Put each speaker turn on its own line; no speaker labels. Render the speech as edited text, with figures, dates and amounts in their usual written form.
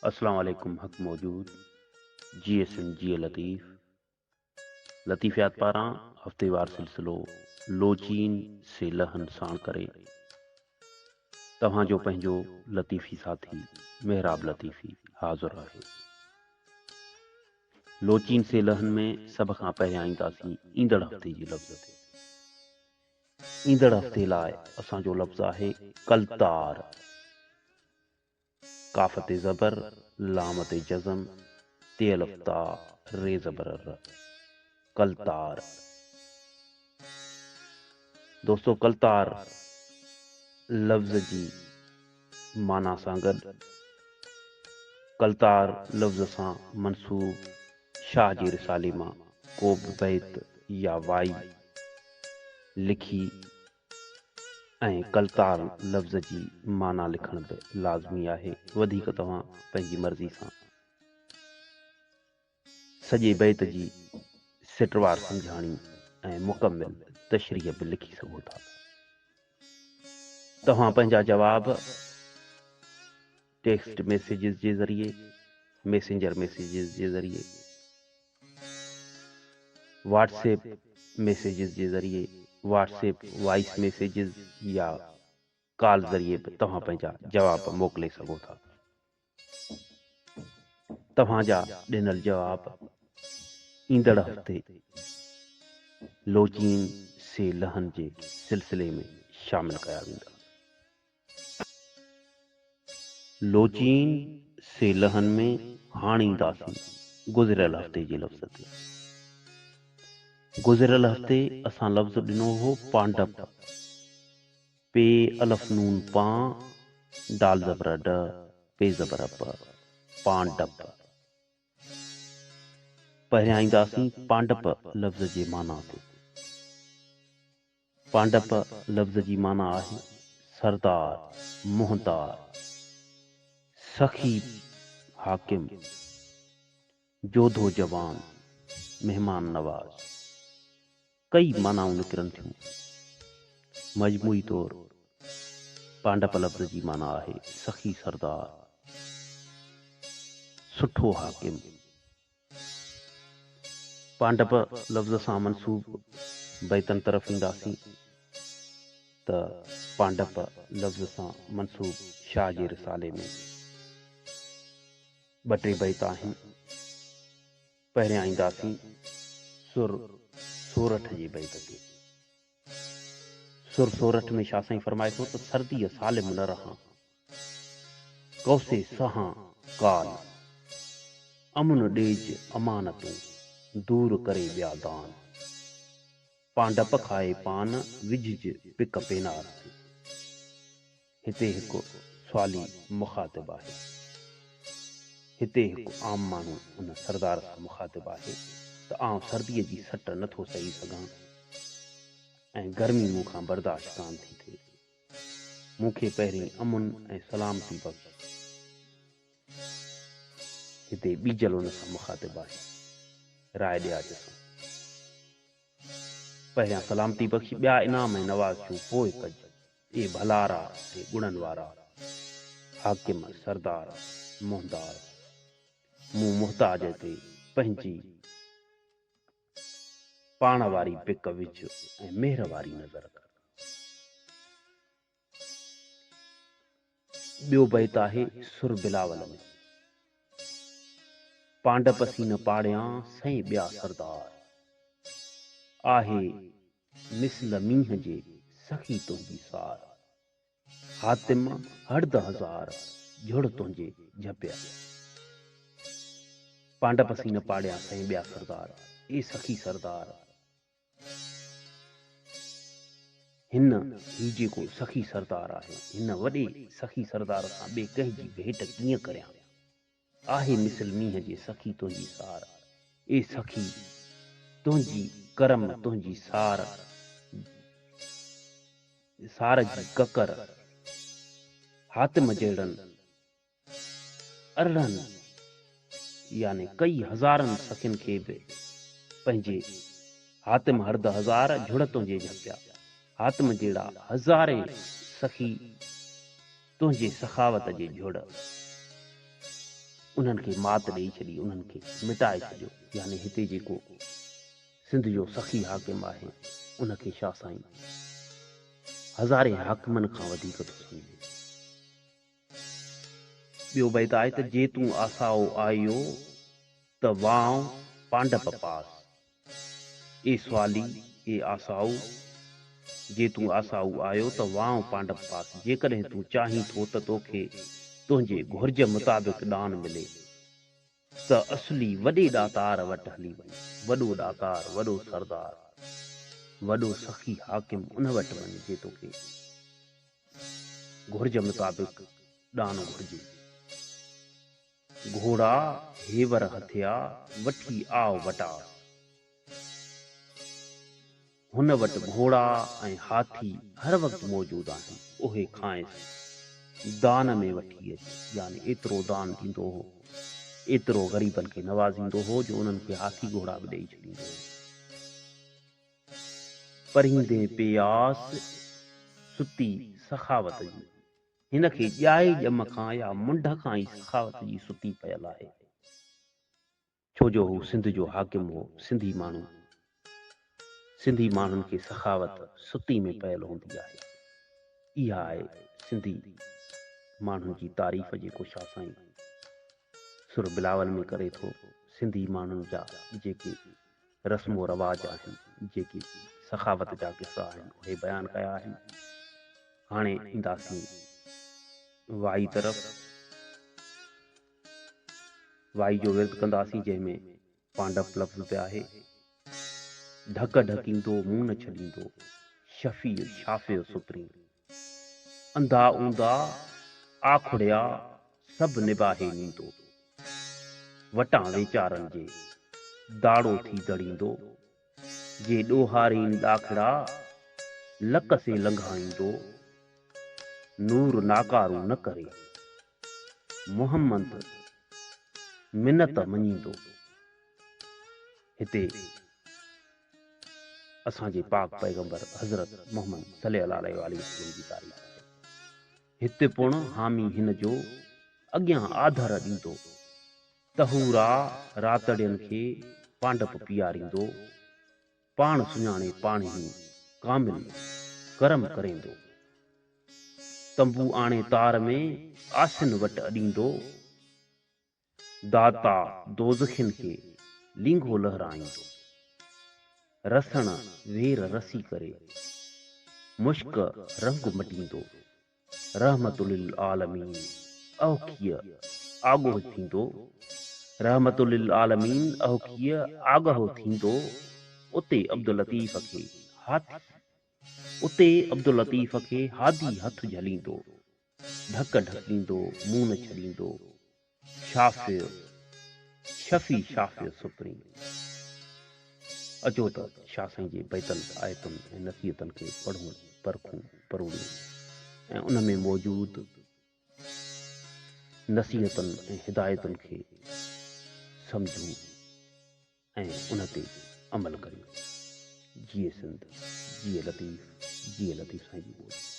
अस्सलाम वालेकुम हक मौजूद GSN जी लतीफ़ियात पारां हफ़्तेवार सिलसिलो लोचीन से लहन साण करे तव्हांजो पंहिंजो लतीफ़ी साथी मेहराब लतीफ़ी हाज़ुर आहे। लोचीन से लहन में सभ खां पहिरियां ईंदासीं ईंदड़ हफ़्ते जी लफ़्ज़ ते। ईंदड़ हफ़्ते लाइ असांजो लफ़्ज़ आहे कलतार। काफ़ ते ज़बर, लाम ते जज़म, ते अलफ़ ता, रे ज़बर र। कलतार। दोस्तों, कलतार लफ़्ज़ जी माना सां गॾु कलतार लफ़्ज़ सां मनसूब शाह जी रिसाले मां को बि बैत या वाई लिखी ऐं कलतार लफ़्ज़ जी माना लिखण बि लाज़मी आहे। वधीक तव्हां पंहिंजी मर्ज़ी सां सॼे बैत जी सिटवार सम्झाणी ऐं मुकमिल तशरीह बि लिखी सघो था। तव्हां पंहिंजा जवाब टेक्स्ट मैसेजिस जे ज़रिए, मैसेंजर मैसेजिस जे ज़रिए, व्हाट्सएप मैसेजिस जे ज़रिए, व्हाट्सएप वॉइस मैसेजिस या कॉल ज़रिए बि तव्हां पंहिंजा जवाब मोकिले सघो था। तव्हांजा ॾिनल जवाब ईंदड़ हफ़्ते लोचीन से लहन जे सिलसिले में शामिल कया वेंदा। लोचीन से लहन में हाणे ईंदासीं गुज़िरियल हफ़्ते जे लफ़्ज़ ते। गुज़िरियल हफ़्ते असां लफ़्ज़ ॾिनो हो पांडप। पे अलफ़ नून पां, डाल ज़बर ड, पे ज़बर प, पांडप। पहिरियां ईंदासीं पांडप लफ़्ज़ जे माना ते। पांडप लफ़्ज़ जी माना आहे सरदार, मुहतार, सखी, हाकिम, जोधो जवान, मेहमान नवाज़। कई मानाऊं निकिरनि थियूं। मजमूई तौर पांडप लफ़्ज़ जी माना आहे सखी सरदार, सुठो हाकिम। पांडप लफ़्ज़ सां मनसूब बैतन तरफ़ ईंदासीं त पांडप लफ़्ज़ सां मनसूब शाह जे रिसाले में ॿ टे बैत आहिनि। पहिरियां ईंदासीं सुर सोरठ जे बैत ते। सुर सोरठ में शाह साईं फरमाए थो त सर्दीअ सालिम न रहां, कौसे सहां काल, अमुन ॾेज अमानतूं, दूर करे ॿिया दान। पांडप खाए पान, विझज पिक पेनार ते। हिते हिकु सुवाली मुखातिब आहे। हिते हिकु आम माण्हू उन सरदार सां मुखातिब आहे त आउं सर्दीअ जी सट नथो सही सघां ऐं गर्मी मूंखां बर्दाश्त कान थी थिए। मूंखे पहिरीं अमुन ऐं सलामती बख़्श। हिते ॿीजल उन सां मुखातिब आहे राय ॾियाज सां। पहिरियां सलामती बख़्श, ॿिया इनाम ऐं नवाज़िशूं पोइ कज। ए भलारा ऐं गुणनि वारा हाकिम सरदार मुहदार, मूं मुहताज ते पंहिंजी पाण वारी पिक विझ ऐं मेहर वारी नज़र कर। ॿियो बैत आहे सुर बिलावल में। पांडप सीन पाड़ियां सही ॿिया सरदार, आहे मिसल मींहं जे सखी तुंहिंजी सार। हातिम हर्द हज़ार, झुड़ तुंहिंजे झपिया। पांडप सीन पाड़ियां सही ॿिया सरदार, ए सखी सरदार। हिन ही जेको सखी सरदार आहे, हिन वॾे सखी सरदार सां ॿिए कंहिंजी भेंट कीअं करियां। आहे मिसल मींहं जे सखी तुंहिंजी सार, ए सखी तुंहिंजी करम तुंहिंजी सार, सार जी ककर। हातिम जहिड़नि अरड़नि यानी कई हज़ारनि सखियुनि खे बि पंहिंजे हातिम हर्द हज़ार, झुड़ तुंहिंजे झपिया। हातिम जहिड़ा हज़ारे सखी तुंहिंजे सखावत जे झुड़। उन्हनि खे मात ॾेई छॾी, उन्हनि खे मिटाए छॾियो। यानी हिते जेको सिंध जो सखी हाकिम आहे उनखे छा साईं हज़ारे हाकिमनि खां वधीक थो सम्झे। ॿियो बैत आहे त जे तूं आसाओ आयो त वांव पांडप पास, ए स्वाली ए आसाऊ, जे तूं आसाऊ आयो त वांव पांडप पास। जेकॾहिं तूं चाहीं थो त तोखे तुंहिंजे घुर्ज मुताबिक़ दान मिले त असली वॾे ॾातार वटि हली वञ। वॾो ॾातार, वॾो सरदार, वॾो सखी हाकिम उन वटि वञ जे तोखे घुर्ज मुताबिक़ दान घुर्जे। घोड़ा हेवर हथिया वठी आव वटास, हुन वटि घोड़ा ऐं हाथी हर वक़्तु मौजूदु आहिनि, उहे खाएसि दान में वठी अच। यानी एतिरो दान ॾींदो हो, एतिरो ग़रीबनि खे नवाज़ींदो हो जो उन्हनि खे हाथी घोड़ा बि ॾेई छॾींदो हो। पढ़ींदे प्यास सुती सखावत जी, हिन खे ॼाए ॼम खां या मुंड खां ई सखावत जी सुती पयल आहे। छो जो हू सिंध जो हाकिम हो। सिंधी माण्हुनि खे सखावत सुती में पयल हूंदी आहे। इहा आहे सिंधी माण्हुनि जी तारीफ़ जेको छा साईं सुर बिलावल में करे थो। सिंधी माण्हुनि जा जेके रस्मो रवाज आहिनि, जेके सखावत जा किस्सा आहिनि, उहे बयानु कया आहिनि। हाणे ईंदासीं वाई तरफ़। वाई जो विर्त कंदासीं, जंहिंमें पांडप लफ़्ज़ पे आहे। ढक ढकींदो मुंहुं न छॾींदो, शफ़ी शाफ़ियो सुप्रीम, अंधा ऊंधा आखुड़िया सभु निभाहे नींदो, वटां वीचारनि जे दाड़ो थी दड़ींदो, जे ॾोहारीन ॾाखड़ा लक से लंघाईंदो, नूर नाकारू न करे मोहम्मद मिन्नत मञींदो। हिते असांजे पाक पैगंबर हज़रत मोहम्मद सल्लल्लाहु अलैहि वसल्लम जी तारीफ़ आहे। हिते पुण हामी हिन जो अॻियां आदर ॾींदो, तहूरा रातड़ियुनि खे पांडप पीआरींदो, पाण सुञाणे पाण ई कामिल करम करेंदो, तंबू आणे तार में आसिन वटि अॾींदो, दाता दोज़खिन खे लींघो लहराईंदो, रसण वेर रसी करे मुश्क रंग मटींदो, रहमतुलिल आलमीन औखीअ आगोह थींदो, रहमतुलिल आलमीन औखीअ आगोह थींदो। उते अब्दुल लतीफ़ खे हादी हथ झलींदो, ढक ढकींदो मुंहुं न छॾींदो, शफ़ी शाफ़ियो सुप्रीम। अचो त छा साईं जे बैतनि आयतुनि ऐं नसीहतनि खे पढ़ूं, परखूं, परोड़ियूं ऐं उन में मौजूदु नसीहतनि ऐं हिदायतुनि खे सम्झूं ऐं उन ते अमल करियूं। जिए सिंध, जिए लतीफ़, जिए लतीफ़ साईं जी ॿोली।